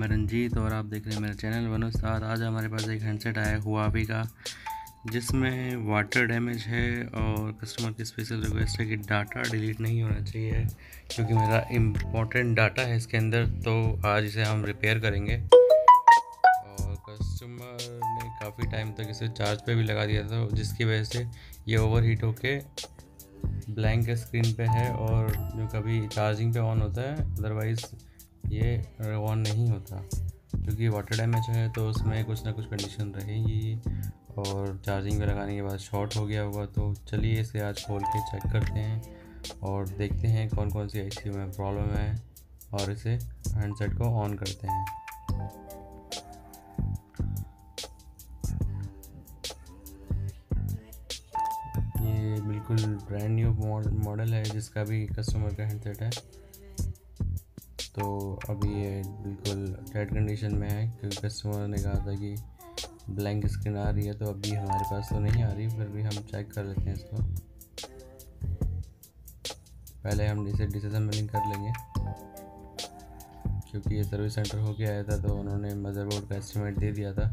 रंजीत और आप देख रहे हैं मेरा चैनल वनोस्ताद। आज हमारे पास एक हैंडसेट आया है हुआवी का, जिसमें वाटर डैमेज है और कस्टमर की स्पेशल रिक्वेस्ट है कि डाटा डिलीट नहीं होना चाहिए, क्योंकि मेरा इम्पोर्टेंट डाटा है इसके अंदर। तो आज इसे हम रिपेयर करेंगे और कस्टमर ने काफ़ी टाइम तक इसे चार्ज पे भी लगा दिया था, जिसकी वजह से ये ओवरहीट होके ब्लैंक स्क्रीन पे है और जो कभी चार्जिंग पे ऑन होता है, अदरवाइज़ ये ऑन नहीं होता। क्योंकि वाटर डैमेज है तो उसमें कुछ ना कुछ कंडीशन रहेगी और चार्जिंग पे लगाने के बाद शॉर्ट हो गया होगा। तो चलिए इसे आज खोल के चेक करते हैं और देखते हैं कौन कौन सी आईसी में प्रॉब्लम है और इसे हैंडसेट को ऑन करते हैं। ये बिल्कुल ब्रांड न्यू मॉडल है, जिसका भी कस्टमर का हैंडसेट है। तो अभी ये बिल्कुल डेड कंडीशन में है, क्योंकि कस्टमर ने कहा था कि ब्लैंक स्क्रीन आ रही है। तो अभी हमारे पास तो नहीं आ रही, फिर भी हम चेक कर लेते हैं इसको। पहले हम इसे डिसअसेंबलिंग कर लेंगे, क्योंकि ये सर्विस सेंटर होके आया था तो उन्होंने मदरबोर्ड का एस्टिमेट दे दिया था।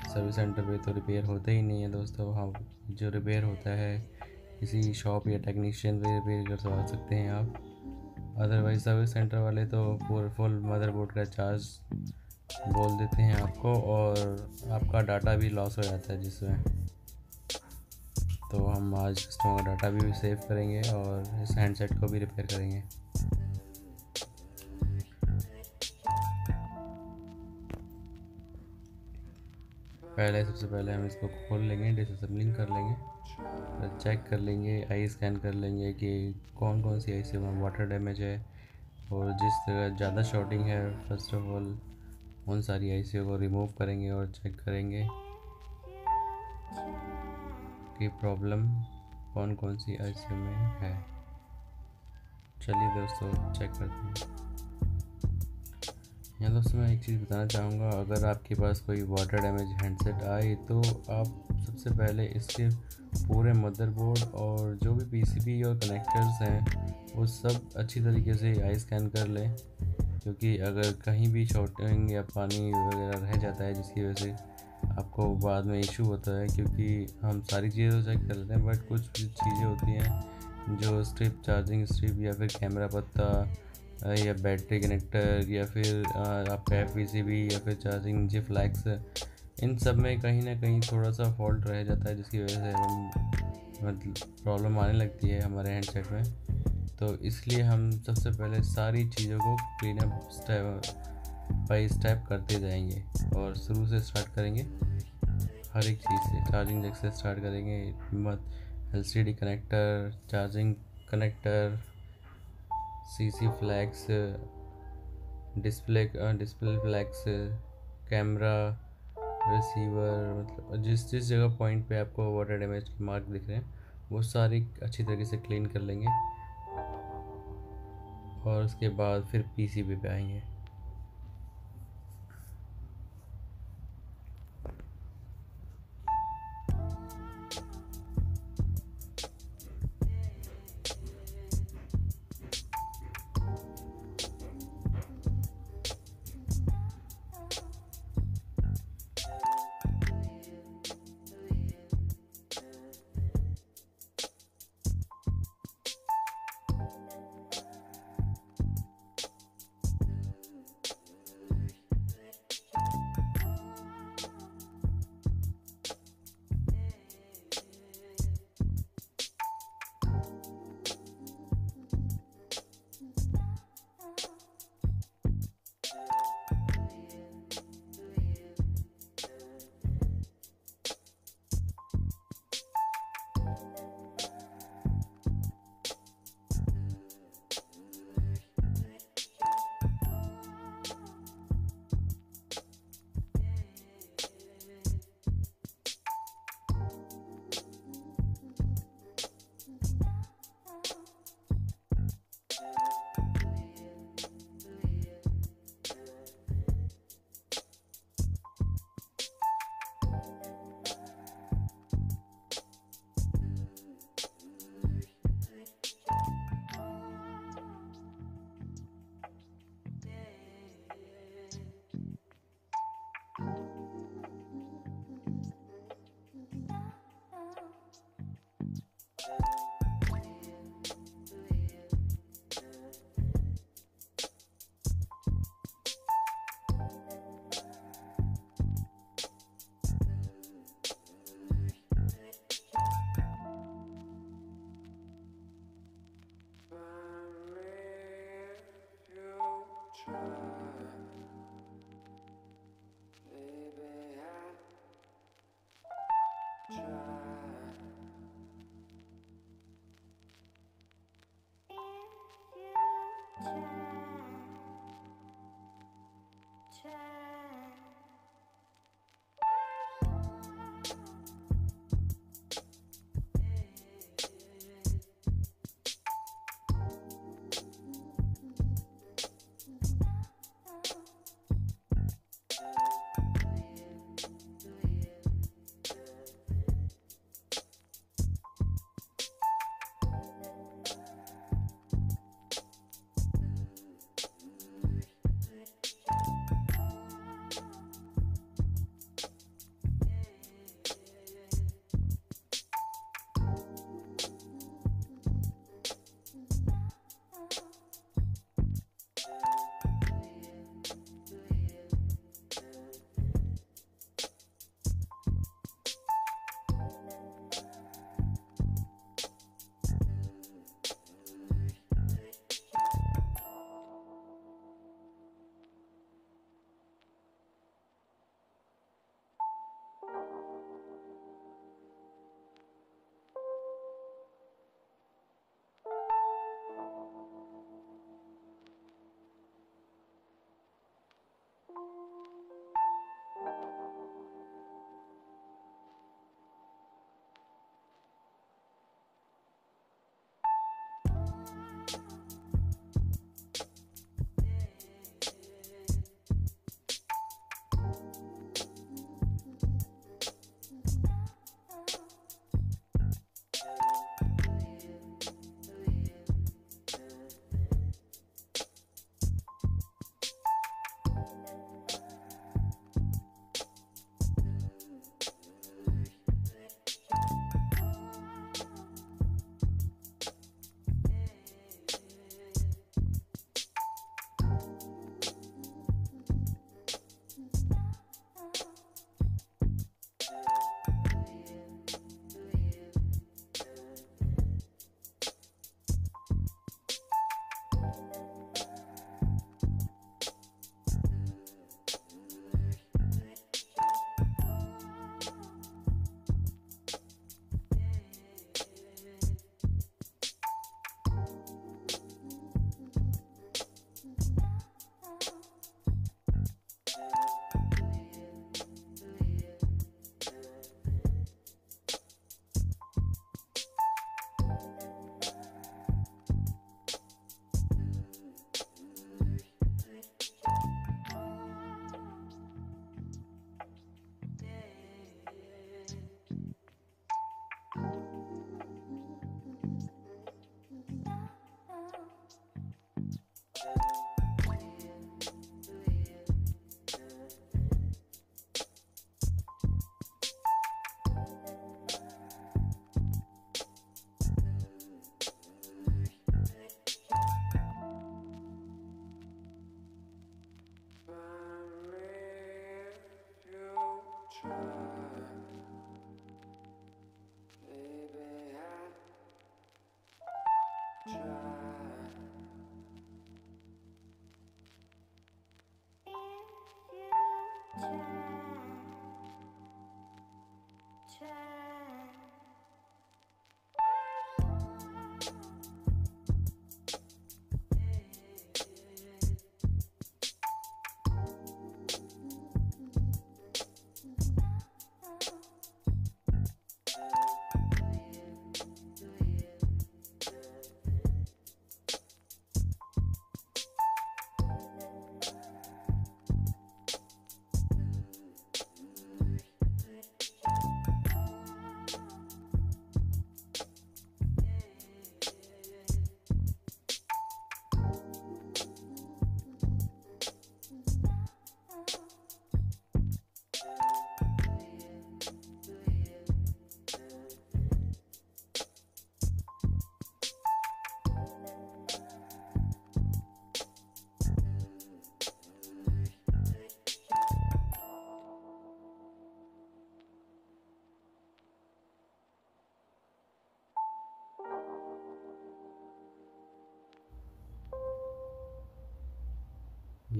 सर्विस सेंटर पे तो रिपेयर होता ही नहीं है दोस्तों। हाँ, जो रिपेयर होता है किसी शॉप या टेक्नीशियन पे रिपेयर करवा सकते हैं आप। अदरवाइज सर्विस सेंटर वाले तो पूरे फुल मदरबोर्ड का चार्ज बोल देते हैं आपको, और आपका डाटा भी लॉस हो जाता है जिसमें। तो हम आज कस्टमर का डाटा भी सेव करेंगे और इस हैंडसेट को भी रिपेयर करेंगे। सबसे पहले हम इसको खोल लेंगे, डिसअसेंबलिंग कर लेंगे, फिर चेक कर लेंगे, आई स्कैन कर लेंगे कि कौन कौन सी आईसी में वाटर डैमेज है और जिस तरह ज़्यादा शॉर्टिंग है। फर्स्ट ऑफ ऑल उन सारी आईसी को रिमूव करेंगे और चेक करेंगे कि प्रॉब्लम कौन कौन सी आईसी में है। चलिए दोस्तों चेक करते हैं। यहाँ दोस्तों मैं एक चीज़ बताना चाहूँगा, अगर आपके पास कोई वाटर डैमेज हैंडसेट आए तो आप सबसे पहले इसके पूरे मदरबोर्ड और जो भी पीसीबी और कनेक्टर्स हैं वो सब अच्छी तरीके से आई स्कैन कर लें, क्योंकि अगर कहीं भी शॉर्टिंग या पानी वगैरह रह जाता है जिसकी वजह से आपको बाद में इशू होता है। क्योंकि हम सारी चीज़ें तो चेक कर लेते हैं, बट कुछ चीज़ें होती हैं जो स्ट्रिप, चार्जिंग स्ट्रिप या फिर कैमरा पत्ता या बैटरी कनेक्टर या फिर आपका पीसीबी या फिर चार्जिंग जी फ्लैक्स, इन सब में कहीं ना कहीं थोड़ा सा फॉल्ट रह जाता है, जिसकी वजह से हम मतलब प्रॉब्लम आने लगती है हमारे हैंडसेट में। तो इसलिए हम सबसे पहले सारी चीज़ों को clean up step by step करते जाएंगे और शुरू से स्टार्ट करेंगे। हर एक चीज़ से, चार्जिंग जैक से स्टार्ट करेंगे, LCD connector, charging connector, CC flex, display flex, camera, receiver, मतलब जिस जिस जगह पॉइंट पे आपको वाटर डैमेज के मार्क दिख रहे हैं वो सारी अच्छी तरीके से क्लीन कर लेंगे और उसके बाद फिर पीसीबी पे आएंगे।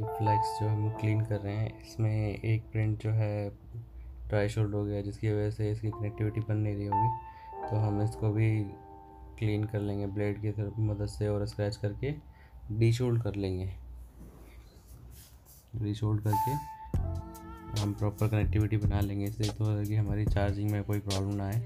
फ्लैक्स जो हम क्लीन कर रहे हैं, इसमें एक प्रिंट जो है ट्राई शोल्ड हो गया, जिसकी वजह से इसकी कनेक्टिविटी बन नहीं रही होगी। तो हम इसको भी क्लीन कर लेंगे ब्लेड की मदद से और स्क्रैच करके डीशोल्ड कर लेंगे। डीशोल्ड करके हम प्रॉपर कनेक्टिविटी बना लेंगे इससे, तो कि हमारी चार्जिंग में कोई प्रॉब्लम ना आए।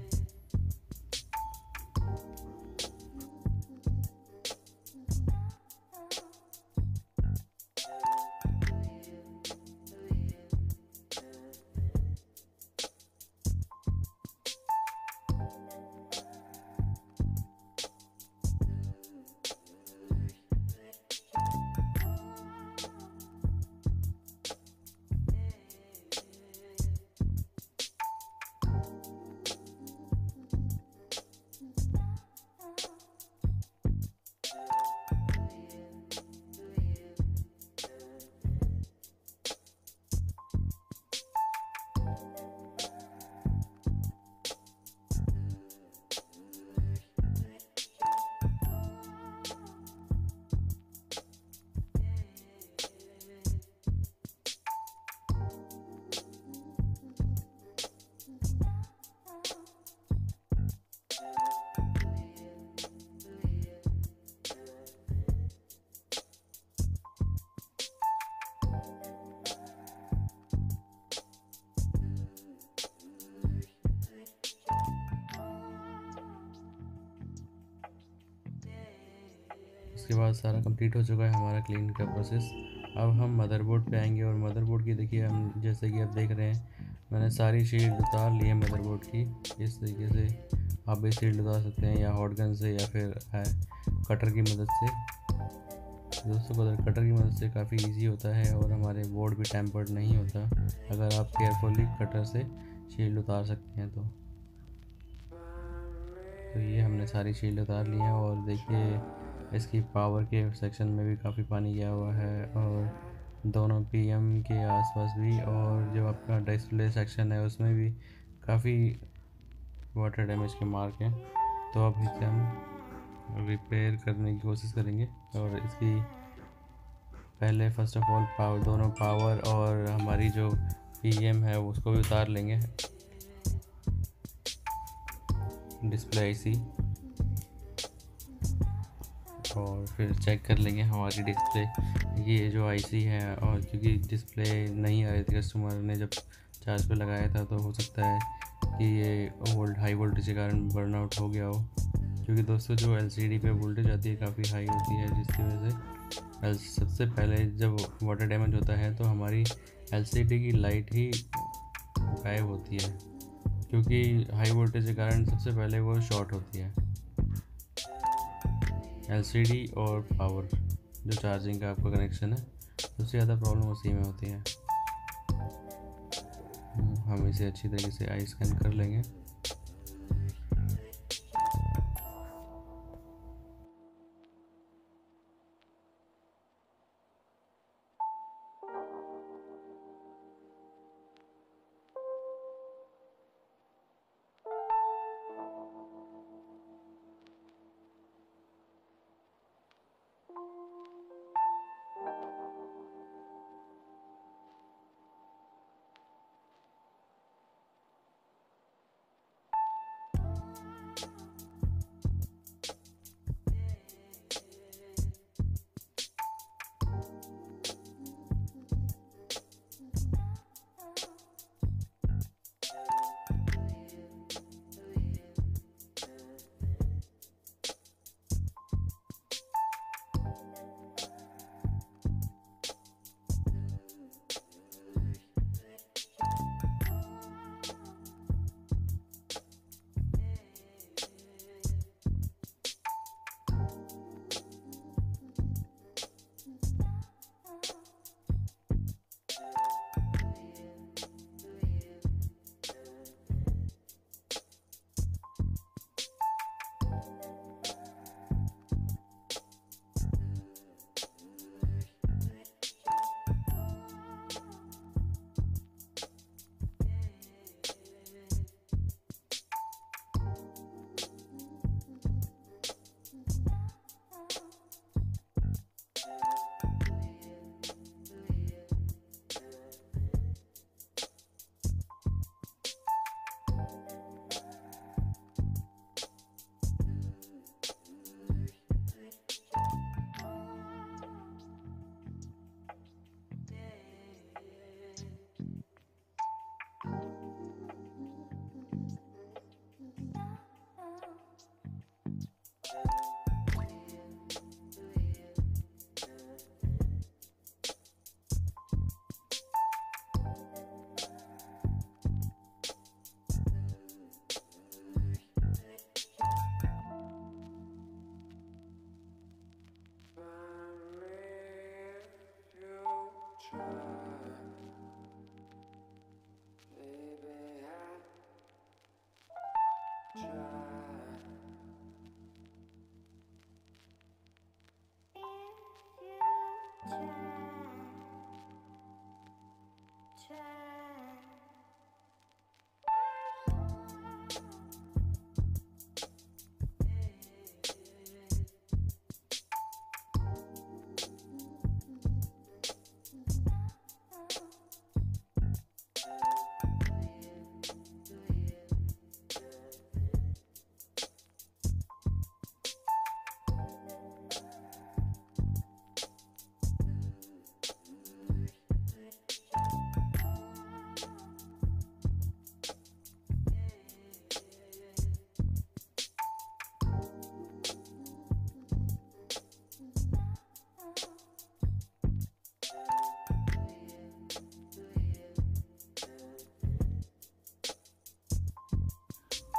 उसके बाद सारा कंप्लीट हो चुका है हमारा क्लीन का प्रोसेस। अब हम मदरबोर्ड पे आएंगे और मदरबोर्ड की देखिए, हम जैसे कि आप देख रहे हैं मैंने सारी शील्ड उतार ली है मदरबोर्ड की। इस तरीके से आप भी शील्ड उतार सकते हैं, या हॉट गन से या फिर कटर की मदद से। दोस्तों कटर की मदद से काफ़ी इजी होता है और हमारे बोर्ड भी टेम्पर्ड नहीं होता अगर आप केयरफुली कटर से शील्ड उतार सकते हैं तो ये हमने सारी शील्ड उतार ली हैं। और देखिए इसकी पावर के सेक्शन में भी काफ़ी पानी गया हुआ है, और दोनों पीएम के आसपास भी, और जो आपका डिस्प्ले सेक्शन है उसमें भी काफ़ी वाटर डैमेज के मार्क हैं। तो अब इसे हम रिपेयर करने की कोशिश करेंगे। और इसकी पहले फर्स्ट ऑफ ऑल दोनों पावर और हमारी जो पीएम है उसको भी उतार लेंगे, डिस्प्ले आईसी, और फिर चेक कर लेंगे हमारी डिस्प्ले ये जो आईसी है। और क्योंकि डिस्प्ले नहीं आ रही थी, कस्टमर ने जब चार्ज पे लगाया था, तो हो सकता है कि ये हाई वोल्टेज के कारण बर्नआउट हो गया हो। क्योंकि दोस्तों जो एलसीडी पे वोल्टेज आती है काफ़ी हाई होती है, जिसकी वजह से सबसे पहले जब वाटर डैमेज होता है तो हमारी एलसीडी की लाइट ही गायब होती है, क्योंकि हाई वोल्टेज के कारण सबसे पहले वो शॉर्ट होती है। एलसीडी और पावर जो चार्जिंग का आपका कनेक्शन है, सबसे ज़्यादा प्रॉब्लम उसी में होती है। हम इसे अच्छी तरीके से आई स्कैन कर लेंगे।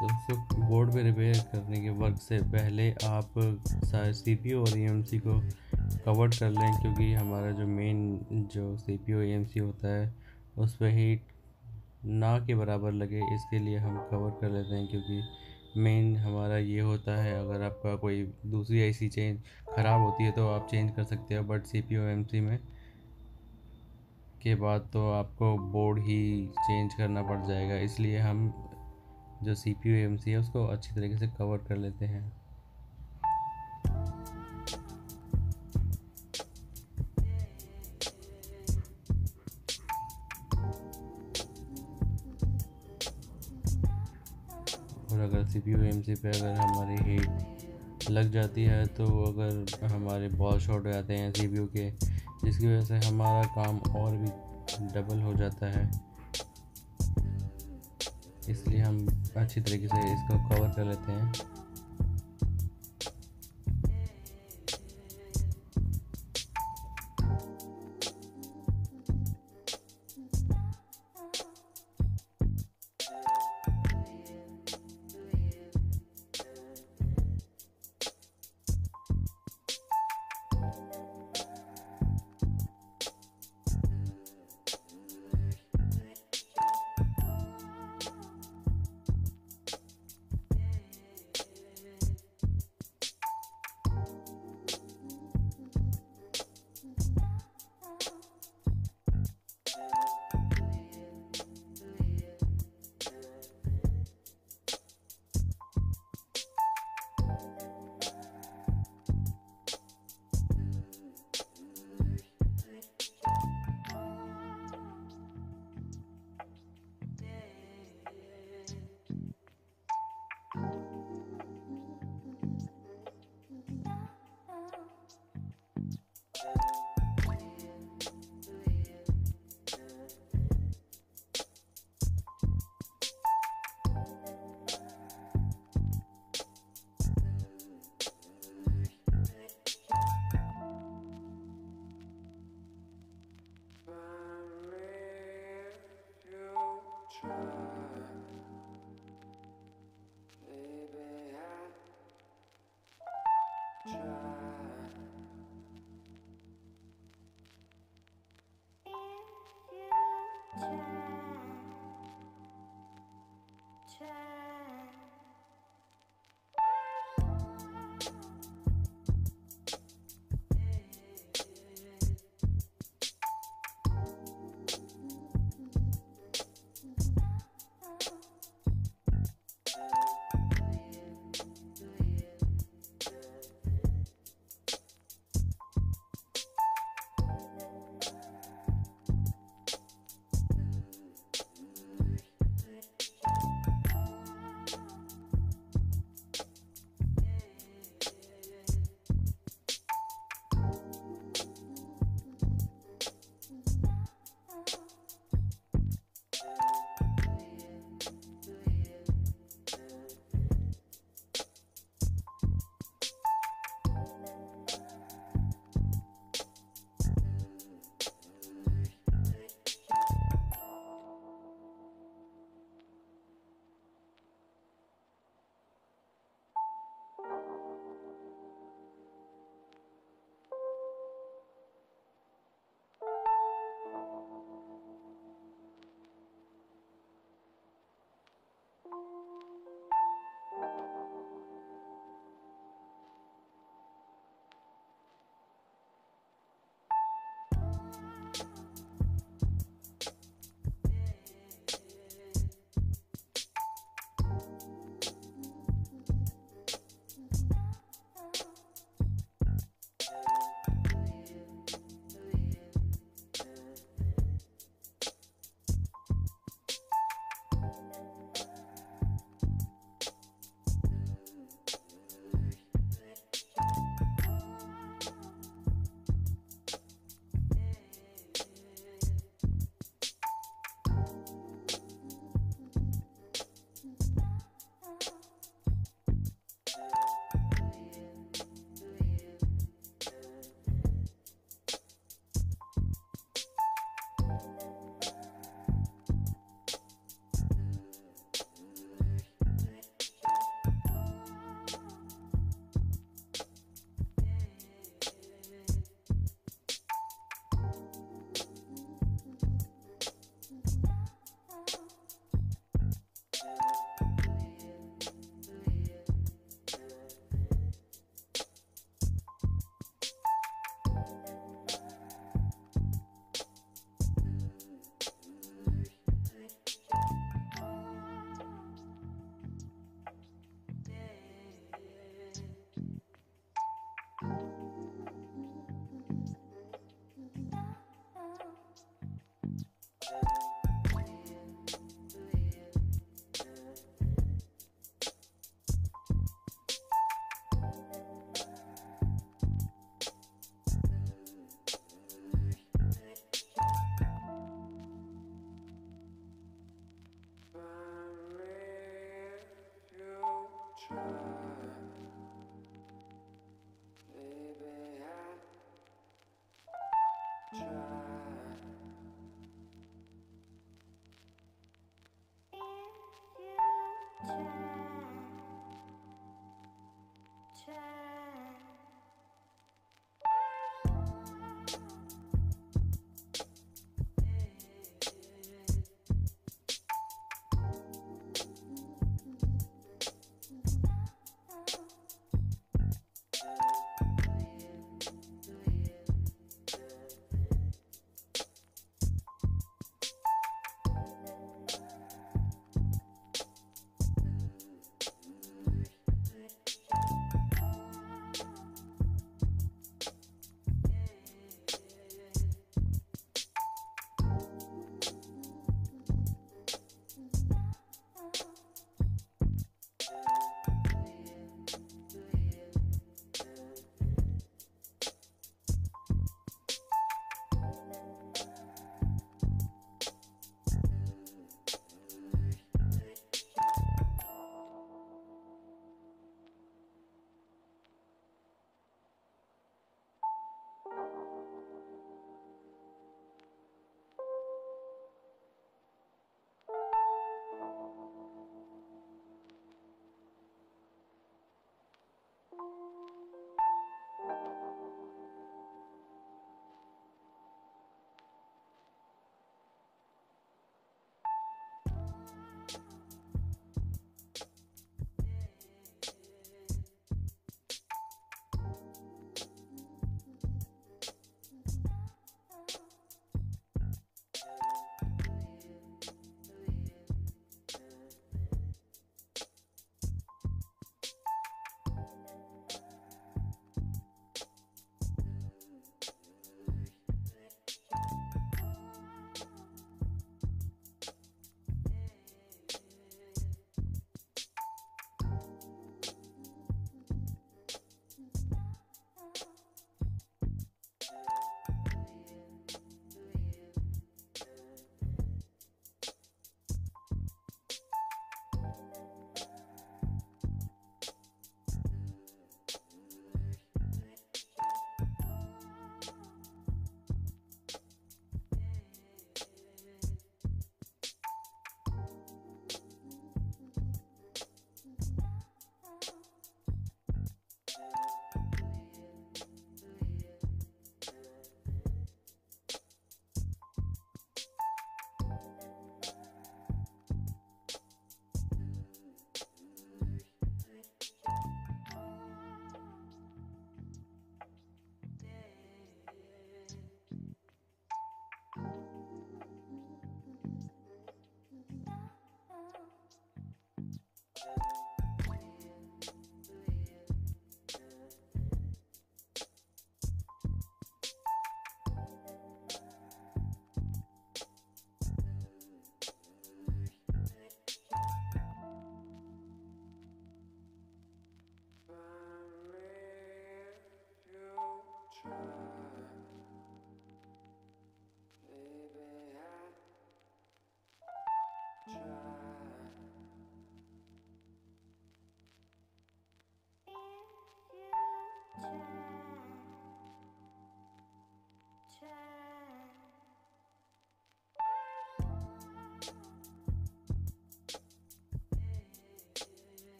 दोस्तों बोर्ड पे रिपेयर करने के वर्क से पहले आप सारे सीपीयू और ईएमसी को कवर कर लें, क्योंकि हमारा जो मेन जो सीपीयू ईएमसी होता है उस पर हीट ना के बराबर लगे, इसके लिए हम कवर कर लेते हैं। क्योंकि मेन हमारा ये होता है, अगर आपका कोई दूसरी आईसी चेंज ख़राब होती है तो आप चेंज कर सकते हो, बट सीपीयू ईएमसी में के बाद तो आपको बोर्ड ही चेंज करना पड़ जाएगा। इसलिए हम जो सीपीयू ईएमसी है उसको अच्छी तरीके से कवर कर लेते हैं। और अगर सीपीयू ईएमसी पे अगर हमारी हीट लग जाती है तो अगर हमारे बॉल शॉर्ट हो जाते हैं सीपीयू के, जिसकी वजह से हमारा काम और भी डबल हो जाता है। इसलिए हम अच्छी तरीके से इसको कवर कर लेते हैं।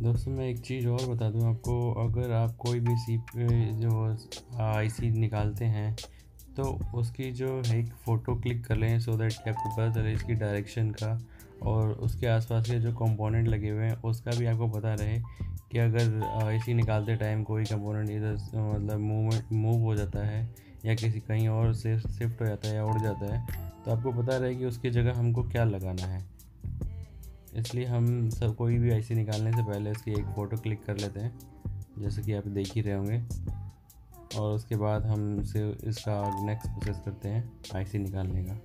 दोस्तों मैं एक चीज़ और बता दूं आपको, अगर आप कोई भी जो आईसी निकालते हैं तो उसकी जो है एक फ़ोटो क्लिक कर लें, सो दैट कि आपको पता चले इसकी डायरेक्शन का, और उसके आसपास के जो कंपोनेंट लगे हुए हैं उसका भी आपको पता रहे कि अगर आईसी निकालते टाइम कोई कंपोनेंट इधर मतलब मूव हो जाता है या किसी कहीं और से शिफ्ट हो जाता है या उड़ जाता है, तो आपको पता रहे कि उसकी जगह हमको क्या लगाना है। इसलिए हम सब कोई भी आईसी निकालने से पहले इसकी एक फ़ोटो क्लिक कर लेते हैं, जैसे कि आप देख ही रहे होंगे, और उसके बाद हम से इसका नेक्स्ट प्रोसेस करते हैं आईसी निकालने का।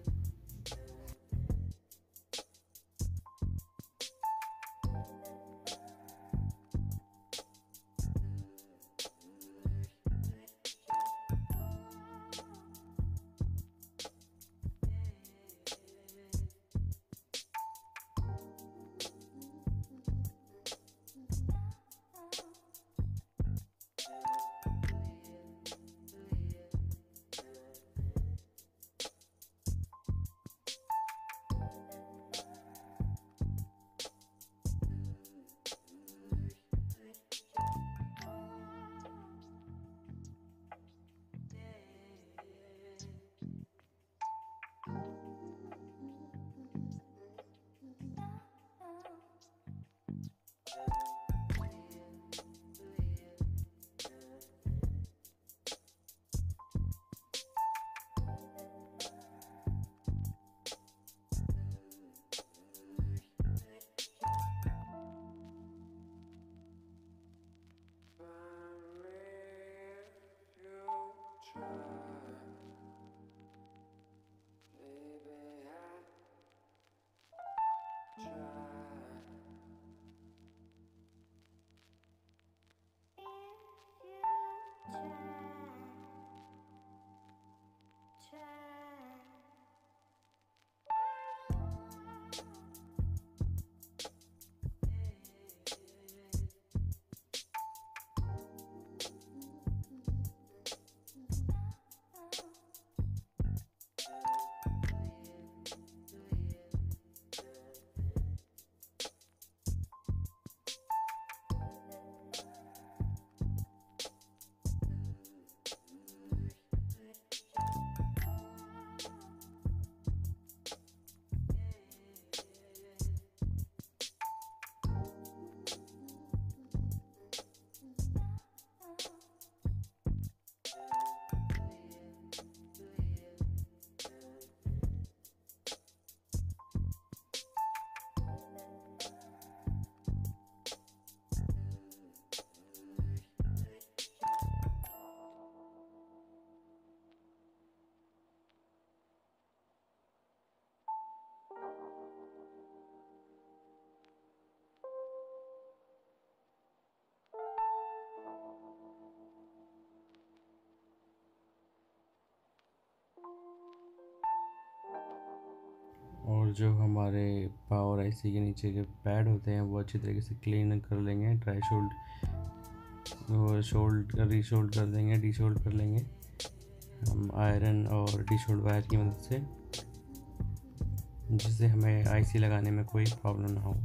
और जो हमारे पावर आईसी के नीचे के पैड होते हैं वो अच्छी तरीके से क्लीन कर लेंगे, ड्राई शोल्ड रीशोल्ड कर देंगे, डीशोल्ड कर लेंगे हम आयरन और डीशोल्ड वायर की मदद से, जिससे हमें आईसी लगाने में कोई प्रॉब्लम ना हो।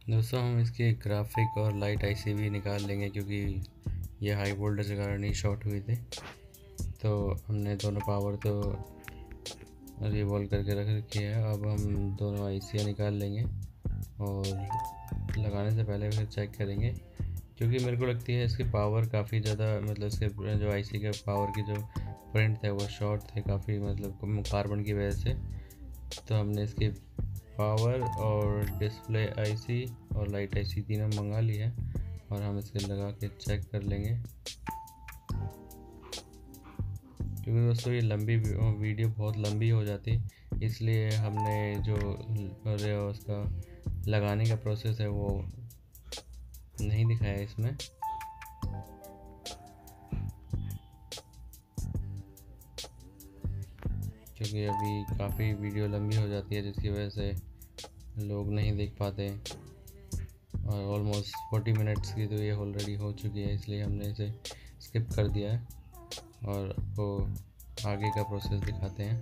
दोस्तों हम इसकी ग्राफिक और लाइट आईसी भी निकाल लेंगे, क्योंकि ये हाई वोल्टेज के कारण ही शॉर्ट हुई थी। तो हमने दोनों पावर तो रिवॉल्व करके रख रखी है। अब हम दोनों आईसियाँ निकाल लेंगे और लगाने से पहले फिर चेक करेंगे, क्योंकि मेरे को लगती है इसकी पावर काफ़ी ज़्यादा, मतलब इसके जो आईसी के पावर की जो प्रिंट थे वो शॉर्ट थे काफ़ी, मतलब कार्बन की वजह से। तो हमने इसकी पावर और डिस्प्ले आईसी और लाइट आईसी तीनों मंगा ली है और हम इसके लगा के चेक कर लेंगे। क्योंकि दोस्तों ये लंबी वीडियो बहुत लंबी हो जाती, इसलिए हमने जो उसका लगाने का प्रोसेस है वो नहीं दिखाया इसमें। क्योंकि अभी काफ़ी वीडियो लंबी हो जाती है, जिसकी वजह से लोग नहीं देख पाते, और ऑलमोस्ट 40 मिनट्स की तो ये ऑलरेडी हो चुकी है, इसलिए हमने इसे स्किप कर दिया है और आपको आगे का प्रोसेस दिखाते हैं।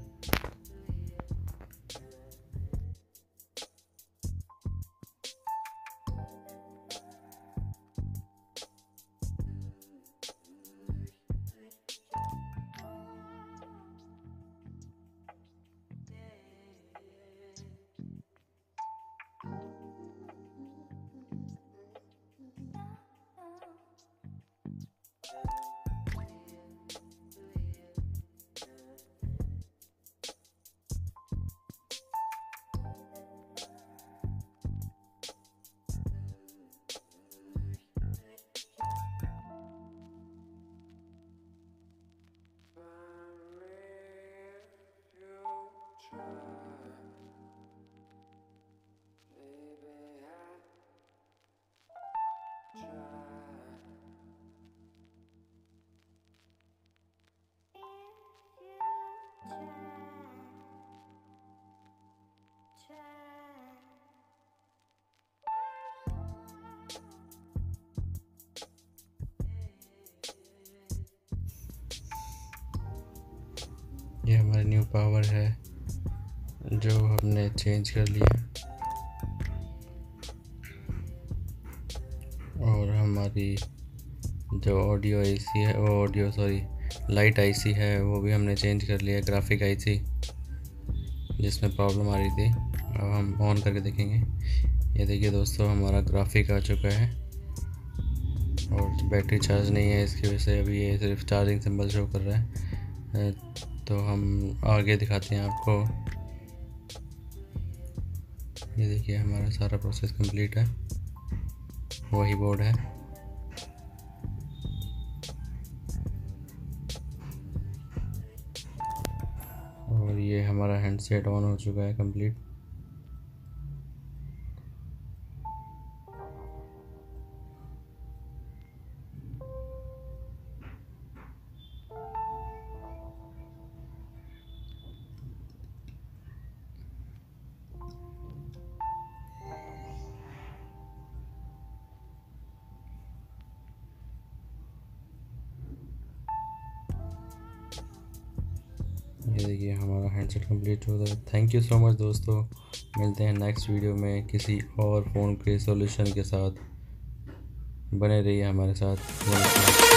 ये हमारी न्यू पावर है जो हमने चेंज कर लिया, और हमारी जो ऑडियो आईसी है वो लाइट आईसी है वो भी हमने चेंज कर लिया, ग्राफिक आईसी जिसमें प्रॉब्लम आ रही थी। अब हम ऑन करके देखेंगे। ये देखिए दोस्तों, हमारा ग्राफिक आ चुका है और बैटरी चार्ज नहीं है, इसकी वजह से अभी ये सिर्फ चार्जिंग सिंबल शो कर रहा है। तो हम आगे दिखाते हैं आपको। ये देखिए हमारा सारा प्रोसेस कंप्लीट है, वही बोर्ड है। और ये हमारा हैंडसेट ऑन हो चुका है कंप्लीट। ये देखिए हमारा हैंडसेट कंप्लीट हो गया। थैंक यू सो मच दोस्तों, मिलते हैं नेक्स्ट वीडियो में किसी और फ़ोन के सॉल्यूशन के साथ। बने रहिए हमारे साथ।